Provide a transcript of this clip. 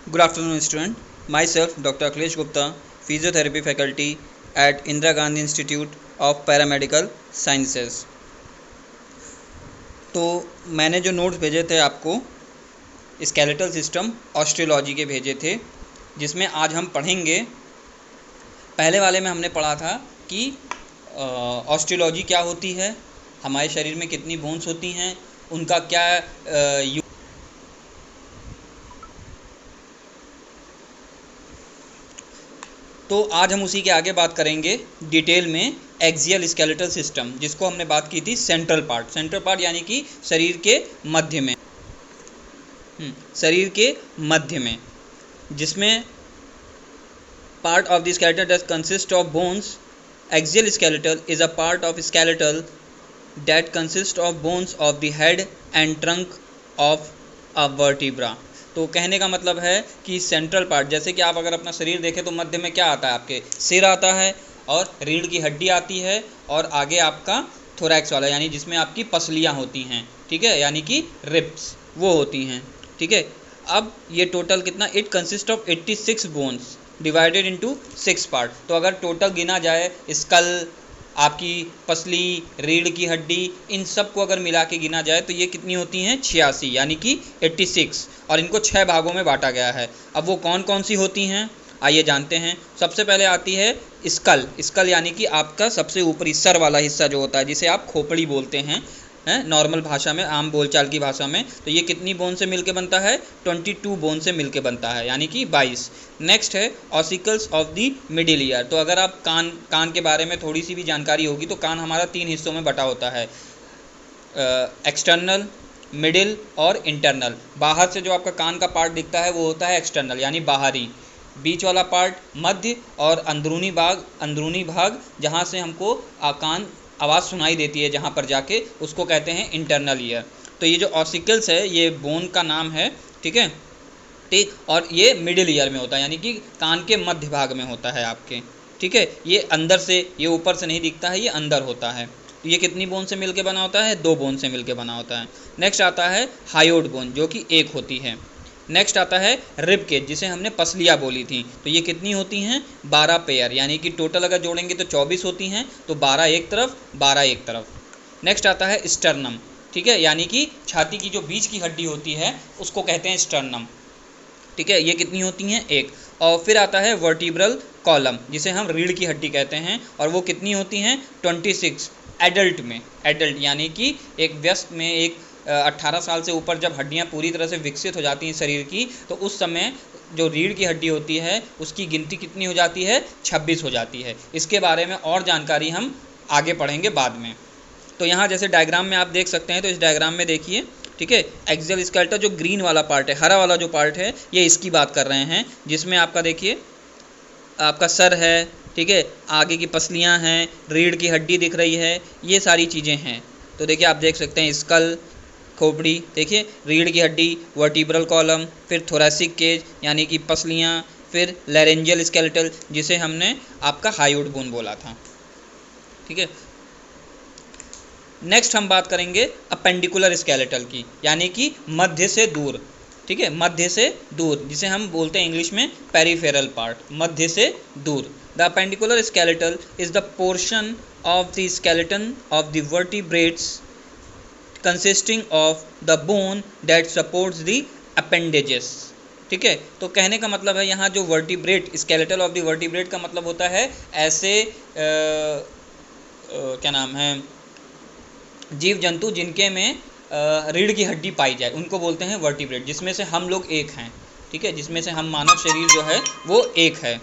Good afternoon, student. Myself, Dr. Akhilesh Gupta, Physiotherapy Faculty at Indira Gandhi Institute of Paramedical Sciences. तो मैंने जो notes भेजे थे आपको स्केलेटल सिस्टम ऑस्टियोलॉजी के भेजे थे, जिसमें आज हम पढ़ेंगे। पहले वाले में हमने पढ़ा था कि ऑस्टियोलॉजी क्या होती है, हमारे शरीर में कितनी बोन्स होती हैं, उनका क्या तो आज हम उसी के आगे बात करेंगे डिटेल में एक्सियल स्केलेटल सिस्टम, जिसको हमने बात की थी सेंट्रल पार्ट यानी कि शरीर के मध्य में, जिसमें part of the skeletal that consist of bones. Axial skeletal is a part of skeletal that consist of bones of the head and trunk of a vertebra. तो कहने का मतलब है कि सेंट्रल पार्ट, जैसे कि आप अगर अपना शरीर देखें तो मध्य में क्या आता है, आपके सिर आता है और रीढ़ की हड्डी आती है और आगे आपका थोरैक्स वाला, यानी जिसमें आपकी पसलियां होती हैं, ठीक है, यानी कि रिब्स वो होती हैं, ठीक है। अब ये टोटल कितना, it consist of 86 bones divided into 6 part. तो अगर टोटल गिना जाए, स्कल, आपकी पसली, रीढ़ की हड्डी, इन सब को अगर मिला के गिना जाए तो ये कितनी होती हैं, 86, यानी कि 86, और इनको 6 भागों में बांटा गया है। अब वो कौन कौन सी होती हैं आइए जानते हैं। सबसे पहले आती है स्कल यानी कि आपका सबसे ऊपरी सर वाला हिस्सा जो होता है, जिसे आप खोपड़ी बोलते हैं नॉर्मल भाषा में, आम बोलचाल की भाषा में। तो ये कितनी बोन से मिलके बनता है, 22 बोन से मिलके बनता है, यानी कि 22। नेक्स्ट है ossicles of the middle ear. तो अगर आप कान के बारे में थोड़ी सी भी जानकारी होगी तो कान हमारा 3 हिस्सों में बटा होता है, एक्सटर्नल, मिडिल और इंटरनल। बाहर से जो आपका कान का पार्ट दिखता है वो होता है एक्सटर्नल यानी बाहरी, बीच वाला पार्ट मध्य, और अंदरूनी भाग जहाँ से हमको कान आवाज़ सुनाई देती है, जहाँ पर जाके, उसको कहते हैं इंटरनल ईयर। तो ये जो ऑसिकल्स है ये बोन का नाम है, ठीक है, ठीक। और ये मिडिल ईयर में होता है, यानी कि कान के मध्य भाग में होता है आपके, ठीक है। ये अंदर से, ये ऊपर से नहीं दिखता है, ये अंदर होता है। तो ये कितनी बोन से मिलके बना होता है, 2 बोन से मिलके बना होता है। नेक्स्ट आता है हायोड बोन, जो कि 1 होती है। नेक्स्ट आता है रिब केज, जिसे हमने पसलियाँ बोली थी। तो ये कितनी होती हैं, 12 पेयर, यानी कि टोटल अगर जोड़ेंगे तो 24 होती हैं। तो 12 एक तरफ, 12 एक तरफ। नेक्स्ट आता है स्टर्नम, ठीक है, यानी कि छाती की जो बीच की हड्डी होती है उसको कहते हैं स्टर्नम, ठीक है। ये कितनी होती हैं, 1। और फिर आता है वर्टिब्रल कॉलम, जिसे हम रीढ़ की हड्डी कहते हैं, और वो कितनी होती हैं, 26 एडल्ट में। एडल्ट यानी कि एक वयस्क में, एक 18 साल से ऊपर जब हड्डियां पूरी तरह से विकसित हो जाती हैं शरीर की, तो उस समय जो रीढ़ की हड्डी होती है उसकी गिनती कितनी हो जाती है, 26 हो जाती है। इसके बारे में और जानकारी हम आगे पढ़ेंगे बाद में। तो यहाँ जैसे डायग्राम में आप देख सकते हैं, तो इस डायग्राम में देखिए, ठीक है, एक्सियल स्केलेटल जो ग्रीन वाला पार्ट है, हरा वाला जो पार्ट है, ये इसकी बात कर रहे हैं, जिसमें आपका देखिए आपका सर है, ठीक है, आगे की पसलियाँ हैं, रीढ़ की हड्डी दिख रही है, ये सारी चीज़ें हैं। तो देखिए आप देख सकते हैं स्कल, खोपड़ी, देखिए रीढ़ की हड्डी, वर्टिब्रल कॉलम, फिर थोरैसिक केज यानी कि पसलियाँ, फिर लैरेंजियल स्केलेटल, जिसे हमने आपका हायोड बोन बोला था, ठीक है। नेक्स्ट हम बात करेंगे अपेंडिकुलर स्केलेटल की, यानी कि मध्य से दूर, ठीक है, मध्य से दूर, जिसे हम बोलते हैं इंग्लिश में पेरिफेरल पार्ट, मध्य से दूर। The appendicular skeletal is the portion of the skeleton of the vertebrates consisting of the bone that supports the appendages, ठीक है। तो कहने का मतलब है यहाँ जो vertebrate, skeletal of the vertebrate का मतलब होता है ऐसे क्या नाम है, जीव जंतु जिनके में रीढ़ की हड्डी पाई जाए, उनको बोलते हैं वर्टिब्रेट, जिसमें से हम लोग एक हैं, ठीक है, जिसमें से हम मानव शरीर जो है वो एक है।